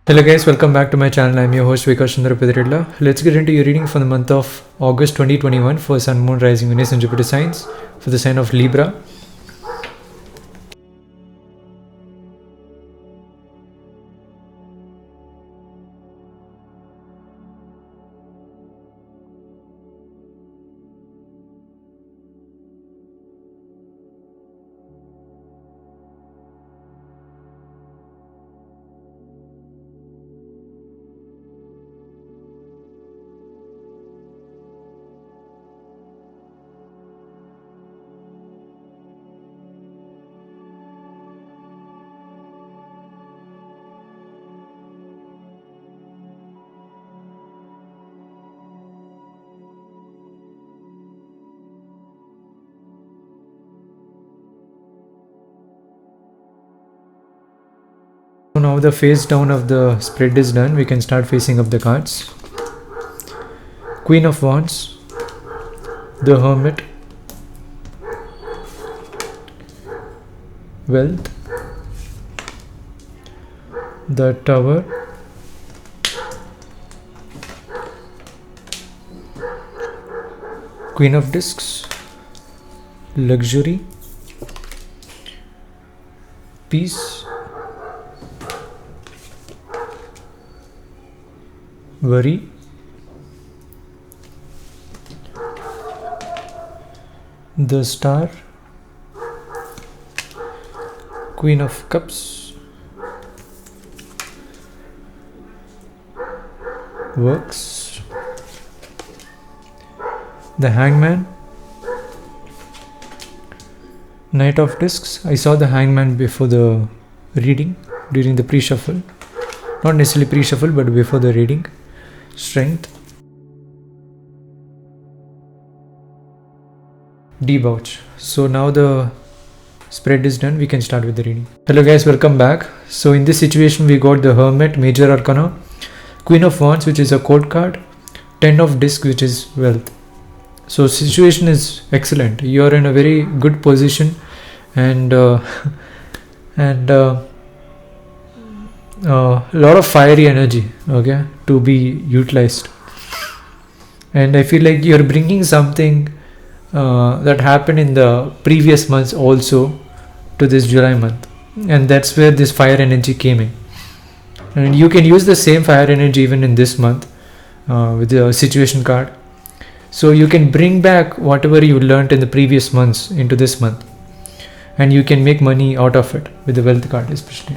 Hello guys, welcome back to my channel. I'm your host Vikas Chandra Pedredla. Let's get into your reading for the month of August 2021 for Sun, Moon, Rising, Venus and Jupiter signs for the sign of Libra. So now the face down of the spread is done. We can start facing up the cards. Queen of Wands, the Hermit, Wealth, the Tower, Queen of Discs, Luxury, Peace, Worry, the Star, Queen of Cups, Works, the Hangman, Knight of Discs. I saw the Hangman before the reading, during the pre-shuffle. Not necessarily pre-shuffle, but before the reading. Strength, Debauch. So now the spread is done. We can start with the reading. Hello guys, welcome back. So in this situation we got the Hermit, Major Arcana, Queen of Wands, which is a court card, Ten of Discs, which is Wealth. So situation is excellent. You are in a very good position, and a lot of fiery energy, okay, to be utilized. And I feel like you're bringing something that happened in the previous months also to this July month, and that's where this fire energy came in. And you can use the same fire energy even in this month with the situation card. So you can bring back whatever you learned in the previous months into this month, and you can make money out of it with the Wealth card especially.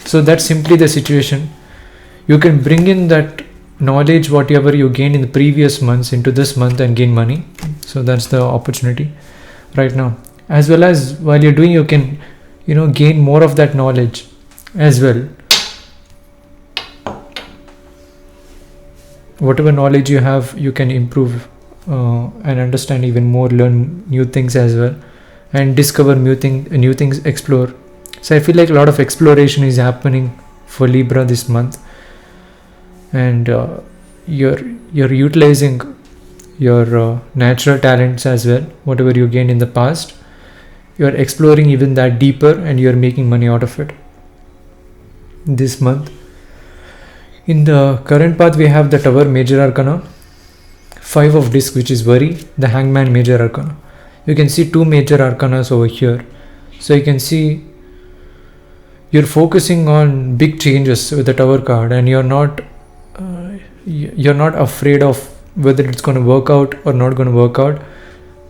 So that's simply the situation. You can bring in that knowledge, whatever you gained in the previous months, into this month and gain money. So that's the opportunity right now. As well as while you're doing, you can gain more of that knowledge as well. Whatever knowledge you have, you can improve and understand even more, learn new things as well, and discover new things, explore. So I feel like a lot of exploration is happening for Libra this month, and you're utilizing your natural talents as well. Whatever you gained in the past, you're exploring even that deeper, and you're making money out of it this month. In the current path, we have the Tower, Major Arcana, Five of Discs, which is Worry, the Hangman, Major Arcana. You can see two Major Arcanas over here. So you can see you're focusing on big changes with the Tower card, and you're not afraid of whether it's going to work out or not going to work out,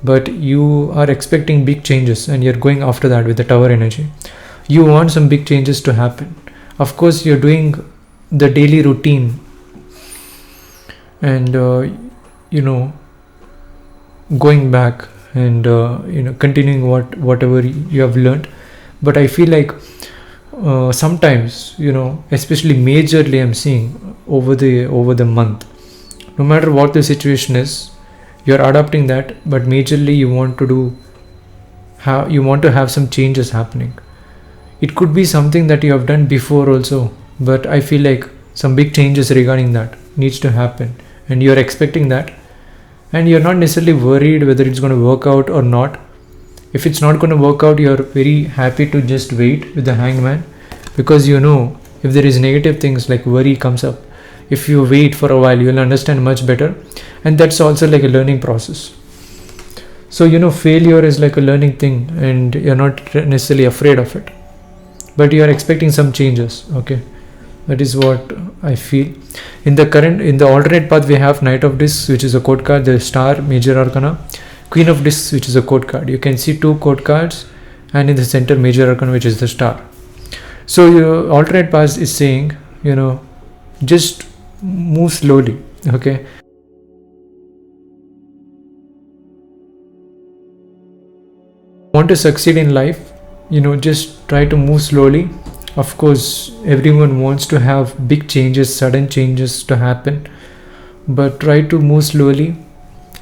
but you are expecting big changes, and you're going after that with the Tower energy. You want some big changes to happen. Of course, you're doing the daily routine, and going back and continuing whatever you have learned. But I feel like sometimes, especially majorly, I'm seeing over the month, no matter what the situation is, you're adapting that, but majorly you want to have some changes happening. It could be something that you have done before also, but I feel like some big changes regarding that needs to happen, and you're expecting that, and you're not necessarily worried whether it's going to work out or not. If it's not going to work out, you're very happy to just wait with the Hangman, because if there is negative things like worry comes up, if you wait for a while, you'll understand much better. And that's also like a learning process. So failure is like a learning thing, and you're not necessarily afraid of it, but you are expecting some changes. Okay, that is what I feel. In the alternate path, we have Knight of Discs, which is a code card, the Star, Major Arcana, Queen of Discs, which is a code card. You can see 2 code cards, and in the center, Major Arcana, which is the Star. So your alternate path is saying, just move slowly. Okay, want to succeed in life, just try to move slowly. Of course, everyone wants to have big changes, sudden changes to happen, but try to move slowly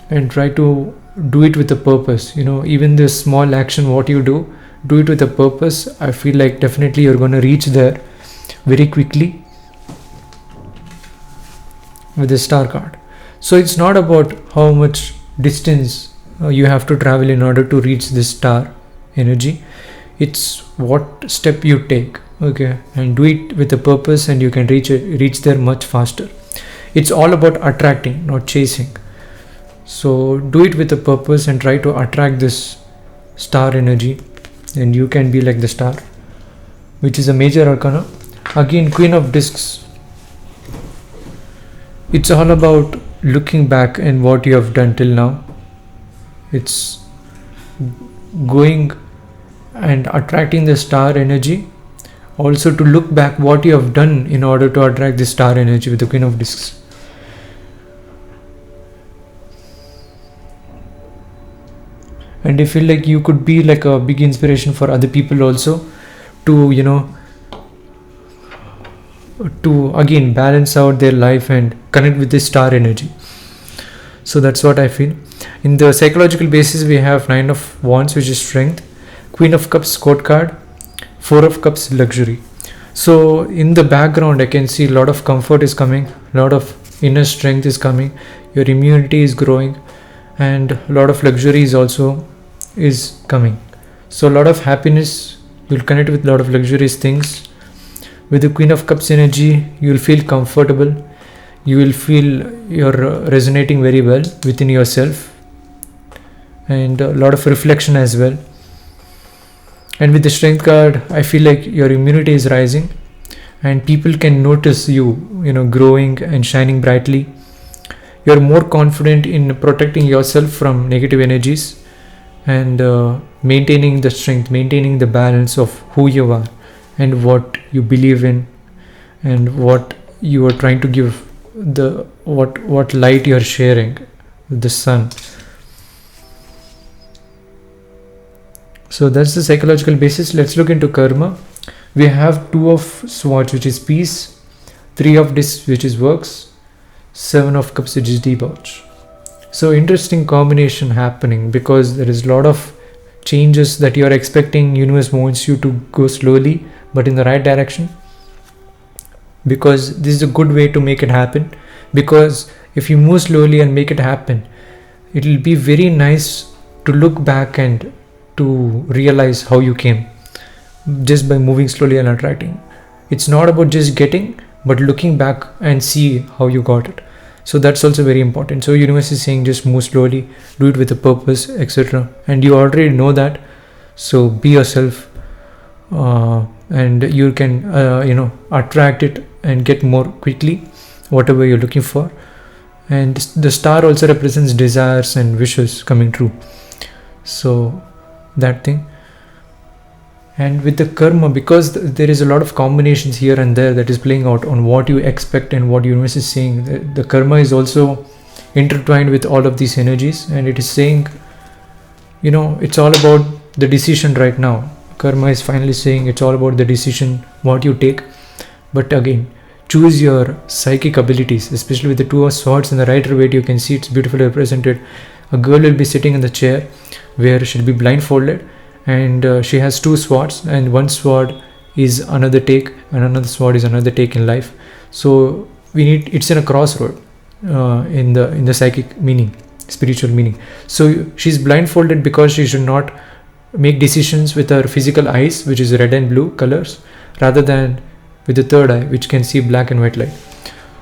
and try to do it with a purpose. Even this small action, what you do it with a purpose. I feel like definitely you're going to reach there very quickly with the Star card. So it's not about how much distance you have to travel in order to reach this Star energy. It's what step you take, okay, and do it with a purpose, and you can reach there much faster. It's all about attracting, not chasing. So do it with a purpose and try to attract this Star energy, and you can be like the Star, which is a Major Arcana. Again, Queen of Discs. It's all about looking back and what you have done till now. It's going and attracting the Star energy. Also to look back what you have done in order to attract the Star energy with the Queen of Discs. And I feel like you could be like a big inspiration for other people also to to again balance out their life and connect with this Star energy. So that's what I feel. In the psychological basis, we have 9 of Wands, which is strength, Queen of Cups, court card, 4 of Cups, luxury. So in the background, I can see a lot of comfort is coming, a lot of inner strength is coming, your immunity is growing, and a lot of luxury is coming. So a lot of happiness, you'll connect with a lot of luxurious things. With the Queen of Cups energy, you'll feel comfortable, you will feel you're resonating very well within yourself, and a lot of reflection as well. And with the strength card, I feel like your immunity is rising, and people can notice you growing and shining brightly. You're more confident in protecting yourself from negative energies, and maintaining the strength, maintaining the balance of who you are and what you believe in, and what you are trying to give, the what light you are sharing with the sun. So that's the psychological basis. Let's look into karma. We have 2 of Swords, which is peace, 3 of Discs, which is works, 7 of Cups, which is debauch. So interesting combination happening, because there is a lot of changes that you are expecting. Universe wants you to go slowly but in the right direction, because this is a good way to make it happen. Because if you move slowly and make it happen, it will be very nice to look back and to realize how you came just by moving slowly and attracting. It's not about just getting, but looking back and see how you got it. So that's also very important. So universe is saying just move slowly, do it with a purpose, etc. And you already know that. So be yourself, and you can attract it and get more quickly whatever you're looking for. And the star also represents desires and wishes coming true. So that thing. And with the karma, because there is a lot of combinations here and there that is playing out on what you expect and what universe is saying, the karma is also intertwined with all of these energies, and it is saying, it's all about the decision right now. Karma is finally saying it's all about the decision, what you take. But again, choose your psychic abilities, especially with the 2 of Swords in the right weight. You can see it's beautifully represented. A girl will be sitting in the chair where she'll be blindfolded, and she has 2 swords, and 1 sword is another take and another sword is another take in life. So it's in a crossroad in the psychic meaning, spiritual meaning. So she's blindfolded because she should not make decisions with her physical eyes, which is red and blue colors, rather than with the third eye, which can see black and white light.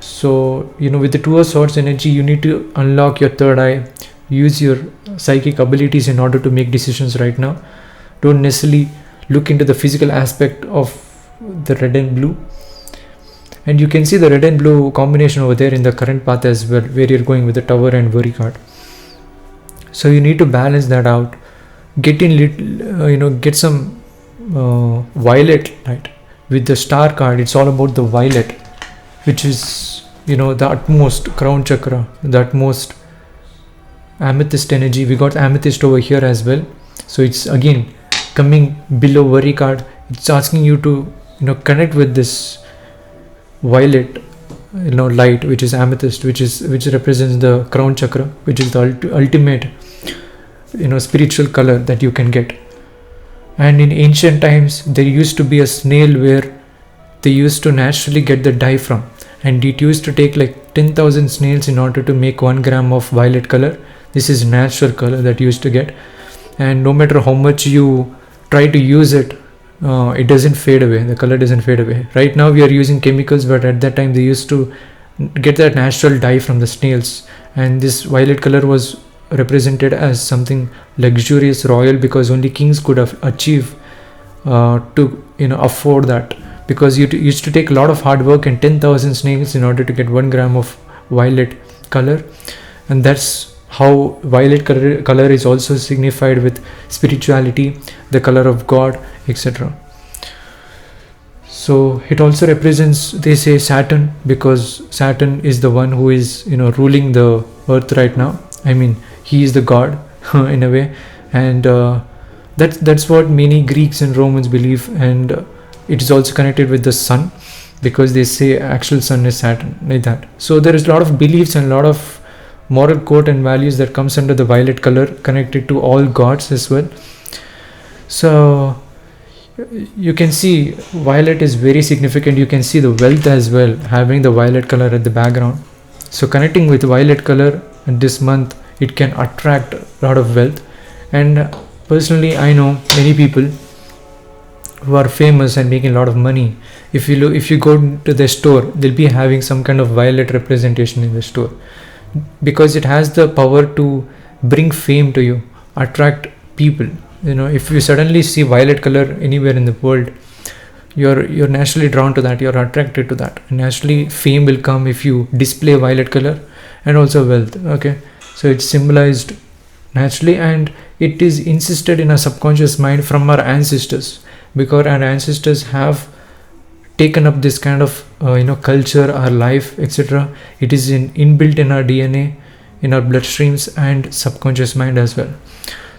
So, with the Two of Swords energy, you need to unlock your third eye, use your psychic abilities in order to make decisions right now. Don't necessarily look into the physical aspect of the red and blue. And you can see the red and blue combination over there in the current path as well, where you're going with the Tower and Worry card. So you need to balance that out. Get some violet light. With the Star card, it's all about the violet, which is, the utmost crown chakra, the utmost amethyst energy. We got amethyst over here as well. So it's again coming below Worry card. It's asking you to, connect with this violet, light, which is amethyst, which represents the crown chakra, which is the ultimate, spiritual color that you can get. And in ancient times, there used to be a snail where they used to naturally get the dye from, and it used to take like 10,000 snails in order to make 1 gram of violet color. This is natural color that you used to get, and no matter how much you try to use it, it doesn't fade away. The color doesn't fade away. Right now we are using chemicals, but at that time they used to get that natural dye from the snails, and this violet color was represented as something luxurious, royal, because only kings could have achieve to afford that, because you used to take a lot of hard work and 10,000 snails in order to get 1 gram of violet color. And that's how violet color is also signified with spirituality, the color of God, etc. So it also represents, they say, Saturn, because Saturn is the one who is ruling the earth right now. I mean, he is the god in a way, and that's what many Greeks and Romans believe. And it is also connected with the sun, because they say actual sun is Saturn, like that. So there is a lot of beliefs and a lot of moral code and values that comes under the violet color, connected to all gods as well. So you can see violet is very significant. You can see the wealth as well, having the violet color at the background. So connecting with violet color this month, it can attract a lot of wealth. And personally, I know many people who are famous and making a lot of money. If you go to the store, they'll be having some kind of violet representation in the store, because it has the power to bring fame to you, attract people. If you suddenly see violet color anywhere in the world, you're naturally drawn to that, you're attracted to that, and naturally fame will come if you display violet color, and also wealth. Okay, so it's symbolized naturally, and it is insisted in our subconscious mind from our ancestors, because our ancestors have taken up this kind of culture, our life, etc. It is inbuilt in our DNA, in our bloodstreams and subconscious mind as well.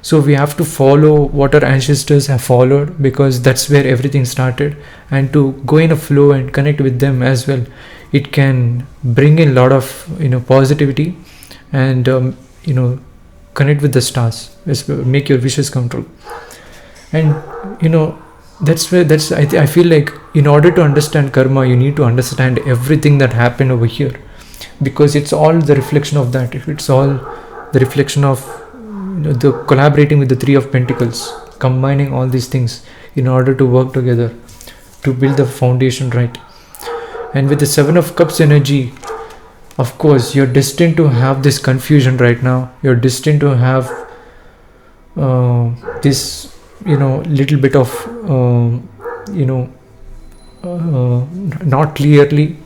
So we have to follow what our ancestors have followed, because that's where everything started, and to go in a flow and connect with them as well. It can bring in a lot of positivity, and connect with the stars, make your wishes come true. And I feel like in order to understand karma, you need to understand everything that happened over here, because it's all the reflection of that. It's all the reflection of the collaborating with the Three of Pentacles, combining all these things in order to work together to build the foundation right. And with the Seven of Cups energy, of course, you're destined to have this confusion right now. You're destined to have this little bit of not clearly,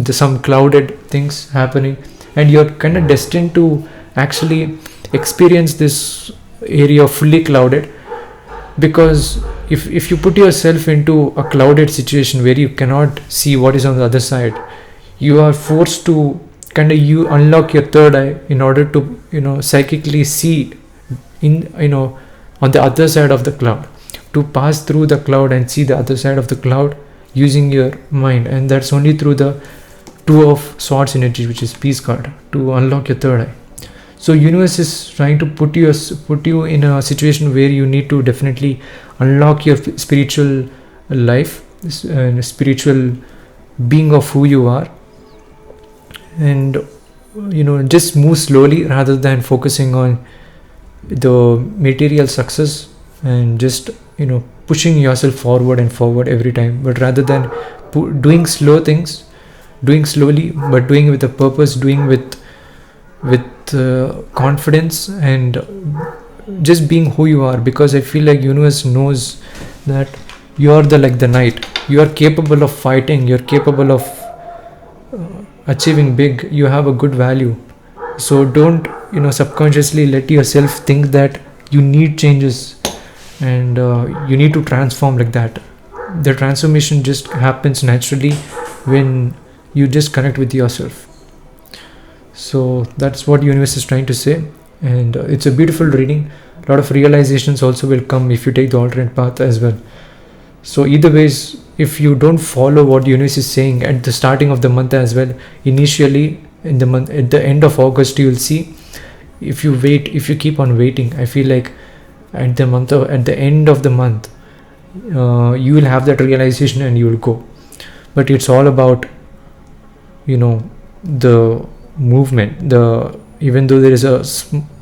some clouded things happening, and you're kind of destined to actually experience this area fully clouded, because if you put yourself into a clouded situation where you cannot see what is on the other side, you are forced to you unlock your third eye in order to psychically see on the other side of the cloud, to pass through the cloud and see the other side of the cloud using your mind. And that's only through the Two of Swords energy, which is Peace card, to unlock your third eye. So universe is trying to put you in a situation where you need to definitely unlock your spiritual life, spiritual being of who you are, and just move slowly rather than focusing on the material success and just pushing yourself forward and forward every time, but rather than doing slow things, doing slowly, but doing with a purpose, doing with confidence, and just being who you are. Because I feel like universe knows that you are the knight. You are capable of fighting. You're capable of achieving big. You have a good value. So don't subconsciously let yourself think that you need changes and you need to transform like that. The transformation just happens naturally when you just connect with yourself. So that's what universe is trying to say, and it's a beautiful reading. A lot of realizations also will come if you take the alternate path as well. So either ways, if you don't follow what universe is saying at the starting of the month as well, initially in the month, at the end of August, you will see. If you keep on waiting, I feel like at the end of the month, you will have that realization and you will go. But it's all about the movement. Even though there is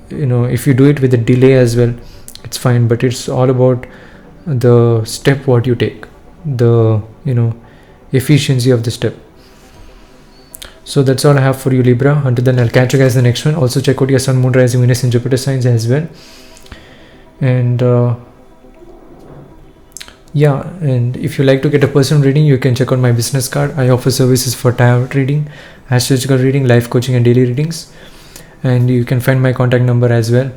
if you do it with a delay as well, it's fine, but it's all about the step what you take, the efficiency of the step. So that's all I have for you, Libra. Until then, I'll catch you guys in the next one. Also check out your Sun, Moon, Rising, Venus and Jupiter signs as well. And and if you like to get a personal reading, you can check out my business card. I offer services for tarot reading, astrological reading, life coaching and daily readings. And you can find my contact number as well,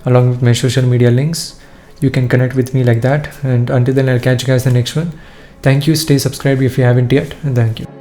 along with my social media links. You can connect with me like that. And until then, I'll catch you guys in the next one. Thank you. Stay subscribed if you haven't yet. And thank you.